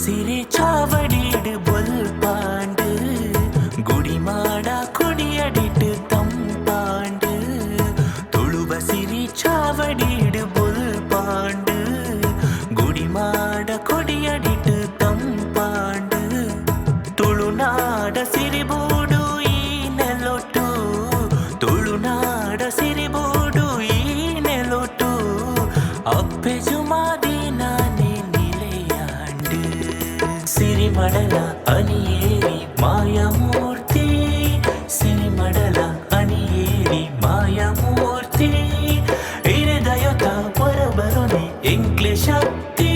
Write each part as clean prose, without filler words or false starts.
ಸಿರಿ ಚಾವಡಿಡು ಬೊಲ್ಪಾಂಡು ಗುಡಿಮಾಡ ಕೊಡಿಯಡಿಟ್ಟು ತಂಪಾಂಡು ತುಳುವ ಸಿರಿ ಚಾವಡಿಡು ಬೊಲ್ಪಾಂಡು ಗುಡಿಮಾಡ ಕೊಡಿಯಡಿಟ್ಟು ತಂಪಾಂಡು ತುಳುನಾಡ ಸಿರಿಬೂಡು ಈ ನೆಲೊಟ್ಟು ತುಳುನಾಡ ಸಿರಿಬೂಡು ಈ ನೆಲೊಟ್ಟು ಅಪ್ಪೆ ಜುಮಾದಿ ನಾನೇ ನಿಲೆಯಾಂಡು ಸಿರಿಮಡಲ ಅನಿಯೇರಿ ಮಾಯಮೂರ್ತಿ ಸಿರಿಮಡಲ ಅನಿಯೇರಿ ಮಾಯಮೂರ್ತಿ ಇರೆದಯೊತ ಹೊರಬರೊನೆ ಎಂಕ್ಲೆ ಶಕ್ತಿ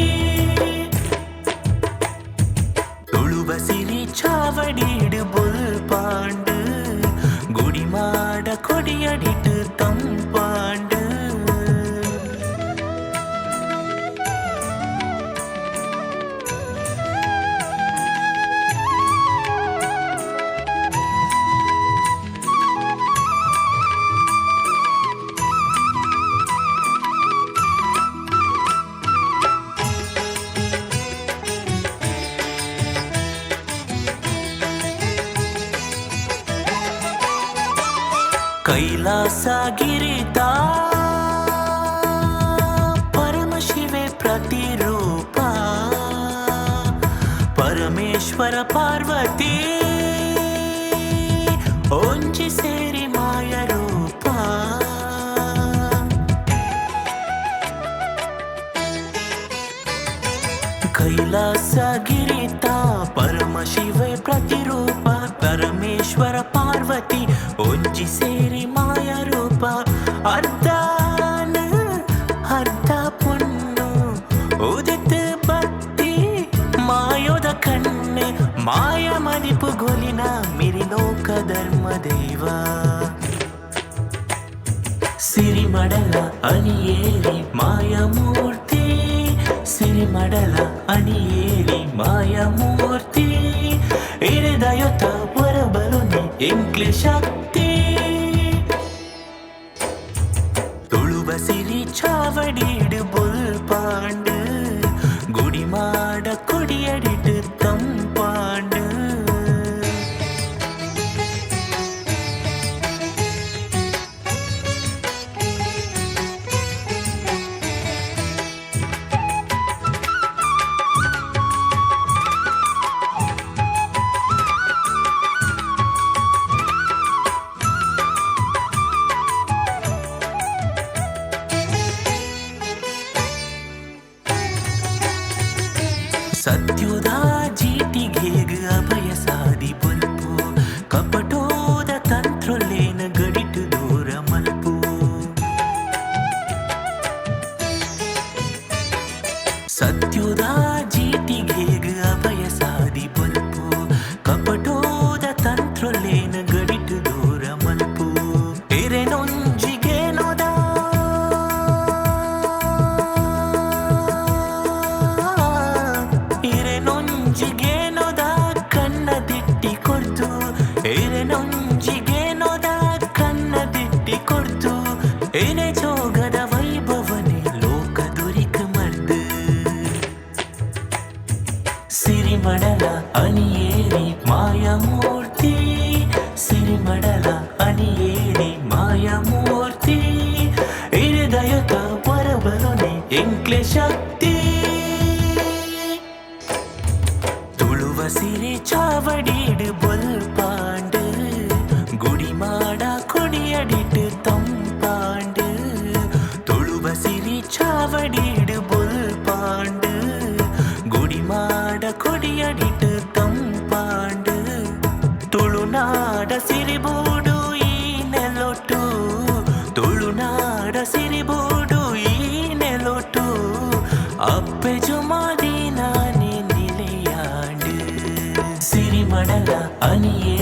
ತುಳುವ ಸಿರಿ ಚಾವಡಿಡು ಬೊಲ್ಪಾಂಡು ಗುಡಿಮಾಡ ಕೊಡಿಯಡಿಟ್ಟು ತಂಪಾಂಡು ಕೈಲಾಸಗಿರಿತ ಪರಮಶಿವೆ ಪ್ರತಿರೂಪ ಪರಮೇಶ್ವರ ಪಾರ್ವತಿ ಒಂಜಿ ಸೇರಿ ಮಾಯ ರೂಪ ಕೈಲಾಸಗಿರಿತ ಪರಮಶಿವೆ ಪ್ರತಿರೂಪ ಪರಮೇಶ್ವರ ಪಾರ್ವತಿ ಒಂಜಿ ಸೇರಿ ಮಾಯ ರೂಪ ಅರ್ಧಾನ ಅರ್ಧ ಪುಣ್ಣು ಉದಿತ್ ಭಕ್ತಿ ಮಾಯೋದ ಕಣ್ಣೆ ಮಾಯ ಮದಿಪು ಗೊಲಿನ ಮಿರಿಲೋಕ ಧರ್ಮ ದೇವ ಸಿರಿಮಡಲ ಅನಿಯೇರಿ ಮಾಯಮೂರ್ತಿ ಸಿರಿಮಡಲ ಅನಿಯೇರಿ ಮಾಯಮೂರ್ತಿ ಇರೆದಯೊತ ಹೊರಬರುನೆ ಎಂಕ್ಲೆ ಶಕ್ತಿ ತುಳುವ ಸಿರಿ ಚಾವಡಿಡು ಬೊಲ್ಪಾಂಡು ಗುಡಿಮಾಡ ಕೊಡಿಯಡಿಟ್ಟು ತಂಪಾಂಡು ಸತ್ಯುದ ಜೀಟಿಗೇಗ ಅಭಯ ಸಾದಿ ಬಲ್ಪು ಕಪಟೋದ ತಂತ್ರೊಲ್ಲೇನ ಗಡಿಟು ದೂರ ಮಲ್ಪು ಸತ್ಯುದ ಜೀಟಿಗೇಗ ಅಭಯ ಸಾದಿ ಬಲ್ಪು ಕಪಟೋದ ತಂತ್ರೊಲ್ಲೇನ ಗಡಿಟು ದೂರ ಮಲ್ಪು ಎರೆನೊಂಜಿಗೇನೋದ ನೊಂಜಿಗೇನೋದ ಕಣ್ಣ ದಿಟ್ಟಿ ಕೊಡ್ತು ಏನೆ ನೊಂಜಿಗೇನೋದ ಕಣ್ಣ ದಿಟ್ಟಿ ಕೊಡ್ತು ಏನೆ ಜೋಗದ ವೈಭವನೆ ಲೋಕ ದುರಿಕ ಮರ್ದು ಸಿರಿಮಡಲ ಅನಿಯೇರಿ ಮಾಯಮೂರ್ತಿ ಸಿರಿಮಡಲ ಅನಿಯೇರಿ ಮಾಯಮೂರ್ತಿ ಇರೆದಯೊತ ಹೊರಬರೊನೆ ಎಂಕ್ಲೆ ಶಕ್ತಿ ಸಿರಿ ಚಾವಡಿಡು ಬೊಲ್ಪಾಂಡು ಗುಡಿಮಾಡ ಕೊಡಿಯಡಿಟ್ಟು ತಂಪಾಂಡು ತುಳುವ ಸಿರಿ ಚಾವಡಿಡು ಬೊಲ್ಪಾಂಡು ಗುಡಿಮಾಡ ಕೊಡಿಯಡಿಟ್ಟು ತಂಪಾಂಡು ತುಳುನಾಡ ಸಿರಿಬೂಡು ಈ ನೆಲೊಟ್ಟು ತುಳುನಾಡ ಸಿರಿಬೂಡು ಈ ನೆಲೊಟ್ಟು ಅಪ್ಪೆ ಜುಮಾದಿ ನಾನೇ ನಿಲೆಯಾಂಡು ಸಿರಿಮಡಲ ಅನಿಯೇ